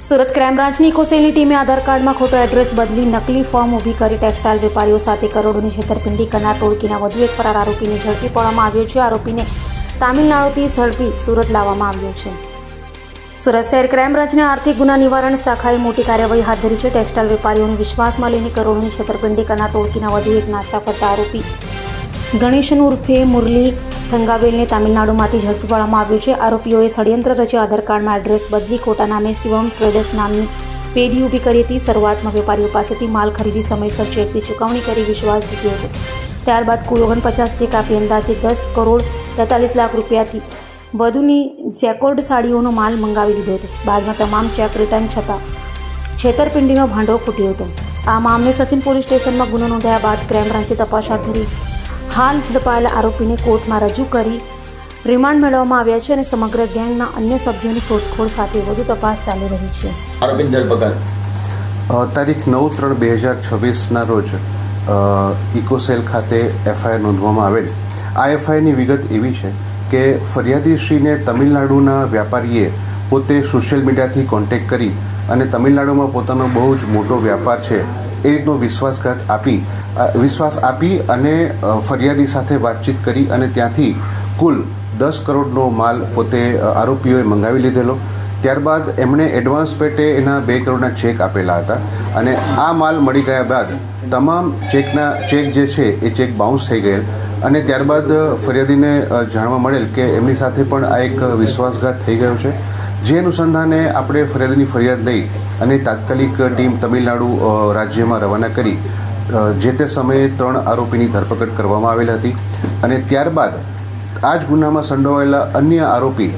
Surat crime બ્રાન્ચની ઇકોસેલની ટીમે આધાર કાર્ડમાં ખોટો એડ્રેસ બદલી નકલી ફોર્મ ઊભી કરી ટેક્સટાઇલ વેપારીઓ સાથે કરોડોની છેતરપિંડી કરનાર ટોળકીના વધુ એક ફરાર આરોપીને ઝડપી પાડવામાં આવ્યો છે. આરોપીને તામિલનાડુથી ઝડપી સુરત લાવવામાં આવ્યો છે. સુરત શહેર ક્રાઇમ બ્રાન્ચની આર્થિક ગુના નિવારણ શાખાએ મોટી કાર્યવાહી હાથ ધરી છે. ટેક્સટાઇલ વેપારીઓને વિશ્વાસમાં લઈને કરોડોની છેતરપિંડી કરનાર ટોળકીના વધુ એક નાસ્તા ફરતા આરોપી ગણેશન ઉર્ફે મુરલી થંગાવેલને તામિલનાડુમાંથી ઝડપી પાડવામાં આવ્યો છે. આરોપીઓએ ષડયંત્ર રચી આધાર કાર્ડમાં એડ્રેસ બદલી ખોટા નામે શિવમ ટ્રેડર્સ નામની પેઢી ઊભી કરી હતી. શરૂઆતમાં વેપારીઓ પાસેથી માલ ખરીદી સમયસર ચેકથી ચૂકવણી કરી વિશ્વાસ જીત્યો હતો. ત્યારબાદ કુલ 49 ચેક આપી અંદાજે 10 કરોડ 43 લાખ રૂપિયાથી વધુની જેકોર્ડ સાડીઓનો માલ મંગાવી લીધો હતો. બાદમાં તમામ ચેક રિટર્ન છતાં છેતરપિંડીનો ભાંડો ફૂટ્યો હતો. આ મામલે સચિન પોલીસ સ્ટેશનમાં ગુનો નોંધાયા બાદ ક્રાઇમ બ્રાન્ચે તપાસ હાથ ધરી હાલ ઝડપાયેલા આરોપીને કોર્ટમાં રજૂ કરી રિમાન્ડ મેળવવામાં આવ્યા છે અને સમગ્ર ગેંગના અન્ય સભ્યોની શોધખોળ સાથે વધુ તપાસ ચાલી રહી છે. આરોપીની ધરપકડ તારીખ 9/3/2026ના રોજ ઇકોસેલ ખાતે એફઆઈઆર નોંધવામાં આવેલ. આ એફઆઈઆરની વિગત એવી છે કે ફરિયાદીશ્રીને તમિલનાડુના વેપારીએ પોતે સોશિયલ મીડિયાથી કોન્ટેક્ટ કરી અને તમિલનાડુમાં પોતાનો બહુ જ મોટો વ્યાપાર છે એ રીતનો વિશ્વાસ આપી અને ફરિયાદી સાથે વાતચીત કરી અને ત્યાંથી કુલ 10 કરોડનો માલ પોતે આરોપીઓએ મંગાવી લીધેલો. ત્યારબાદ એમણે એડવાન્સ પેટે એના 2 કરોડના ચેક આપેલા હતા અને આ માલ મળી ગયા બાદ તમામ ચેક જે છે એ ચેક બાઉન્સ થઈ ગયેલ અને ત્યારબાદ ફરિયાદીને જાણવા મળેલ કે એમની સાથે પણ આ એક વિશ્વાસઘાત થઈ ગયો છે. જે અનુસંધાને આપણે ફરિયાદીની ફરિયાદ લઈ અને તાત્કાલિક ટીમ તમિલનાડુ રાજ્યમાં રવાના કરી જે તે સમયે 3 આરોપીની ધરપકડ કરવામાં આવેલ હતી અને ત્યારબાદ આ જ ગુનામાં સંડોવાયેલા અન્ય આરોપી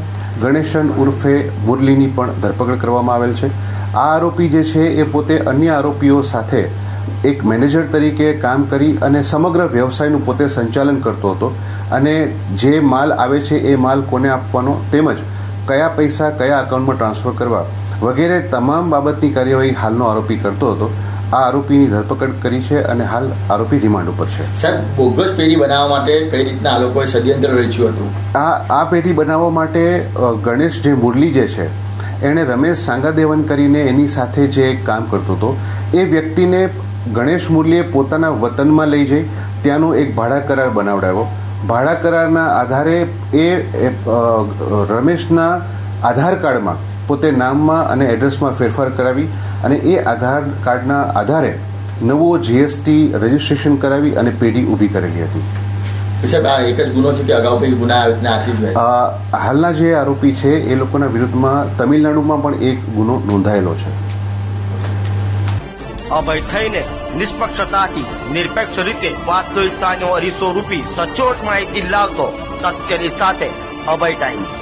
ગણેશન ઉર્ફે મુરલીની પણ ધરપકડ કરવામાં આવેલ છે. આ આરોપી જે છે એ પોતે અન્ય આરોપીઓ સાથે એક મેનેજર તરીકે કામ કરી અને સમગ્ર વ્યવસાયનું પોતે સંચાલન કરતો હતો અને જે માલ આવે છે એ માલ કોને આપવાનો તેમજ કયા પૈસા કયા એકાઉન્ટમાં ટ્રાન્સફર કરવા વગેરે તમામ બાબતની કાર્યવાહી હાલનો આરોપી કરતો હતો. આ આરોપીની ધરપકડ કરી છે અને હાલ આરોપી રિમાન્ડ ઉપર છે. સાહેબ, બોગસ પેઢી બનાવવા માટે કઈ રીતના આ લોકોએ ષડયંત્ર રચ્યું હતું? આ પેઢી બનાવવા માટે ગણેશ જે મુરલી જે છે એણે રમેશ સાંગાદેવન કરીને એની સાથે જે કામ કરતો હતો એ વ્યક્તિને ગણેશ મુરલીએ પોતાના વતનમાં લઈ જઈ ત્યાંનો એક ભાડા કરાર બનાવડાવ્યો. ભાડા કરારના આધારે એ રમેશના આધાર કાર્ડમાં પોતે નામમાં અને એડ્રેસમાં ફેરફાર કરાવી અને એ આધાર કાર્ડના આધારે નવો જીએસટી રજિસ્ટ્રેશન કરાવી અને પેઢી ઊભી કરેલી હતી. સાહેબ, આ એક જ ગુનો છે કે અગાઉ કંઈ ગુના હાલના જે આરોપી છે એ લોકોના વિરુદ્ધમાં તમિલનાડુમાં પણ એક ગુનો નોંધાયેલો છે. અભય થઈને નિષ્પક્ષતાથી નિરપેક્ષ રીતે વાસ્તવિકતાનો અરીસો રૂપી સચોટ માહિતી લાવતો સત્યની સાથે અભય ટાઈમ્સ.